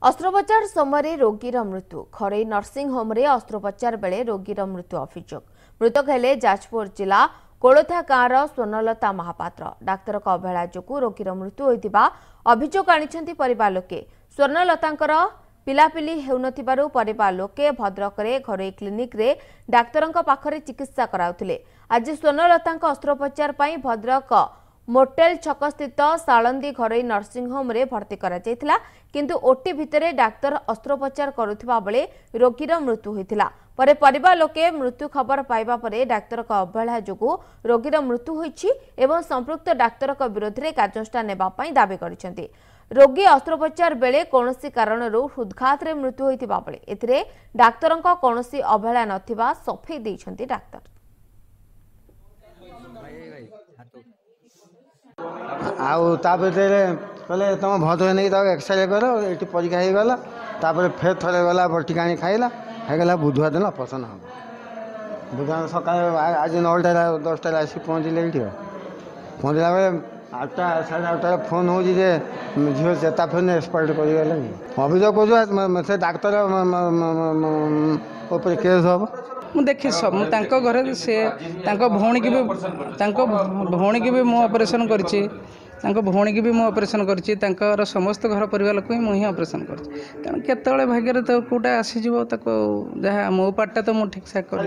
अस्त्रोपचार समय रोगीर मृत्यु खरई nursing home रे अस्त्रोपचार बेले रोगीर मृत्यु अभियोग मृतक हेले जाजपुर जिला कोलोथा गाँवर स्वर्णलता महापात्र डाक्तर अवहेला जो रोगीर मृत्यु होता अभियोग आनिछंती परिवार लोके स्वर्णलतांकर पिलापिली हेउनथिबारु परिवार लोके भद्रक रे घरोई क्लिनिक रे डाक्तरंक पाखरे चिकित्सा कराउथिले। आज स्वर्णलतांक अस्त्रोपचार पई भद्रक मोटेल छक स्थित सालंदी घरोई नर्सिंग होम रे भर्ती करा जायतिला किंतु ओटी भितरे डाक्तर अस्त्रोपचार करुथिबा बेले रोगीर मृत्यु होइतिला। परे परिवार लोके मृत्यु खबर पाइबा परे डाक्तर अवहेला जोगु रोगीर मृत्यु होइछि एवं संपृक्त डाक्तर विरोध में कार्यानुष्ठान नेबा पई दाबी करिसेंती। रोगी अस्त्रोपचार बेले कोनोसी कारणरू हृदघात रे मृत्यु होइतिबा बेले एथिरे डाक्तरंक कोनोसी अवहेला नथिबा सफेई दैछंती डाक्तर। आउ कहले तुम भद्र नहीं एक्सरे कर ये परीक्षा हो गला फेर थे गला बटिका आनी खाइला खाईगला बुधवार दिन ऑपरेशन हम बुधवार सका आज 9टा 10टा आसी पहुँचले ये पहुँचला बेले 8टा 8:30 फोन हो झील चेता फोन एक्सपायर कर अभियोग कौन से डाक्तर केस हम मु देखी सब घर से भौणी की भी मु ऑपरेशन करची भौणी की भी मु ऑपरेशन करची समस्त घर परिवार लोक मुझे ऑपरेशन कर केतले भाग्य तो कौटा आसीज जहाँ मो पार्टा तो मुझे ठीक ठाक कर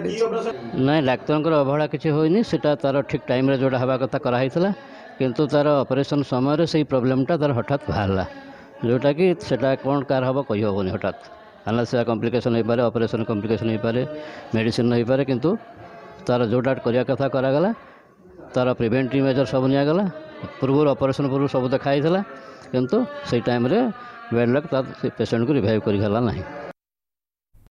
ना डाक्तर अवहेला किसी होनी सेटा तार ठीक टाइम रे जोड़ा हवा कथा कराइला किंतु तार ऑपरेशन समय से प्रॉब्लमटा तार हठात बाहरला जोटा कि सेटा कौन कार हम कही हेनी हठात आना कम्प्लिकेशन हो पारे ऑपरेशन कम्प्लिकेशन हो पारे मेडिसिन हो पारे किंतु तार जोटा करने कथा करागला तार प्रिवेंटिव मेजर सब निगला पूर्व ऑपरेशन पूर्व सब देखाई किंतु से टाइम रे बेड लक पेशेंट को रिवाइव कर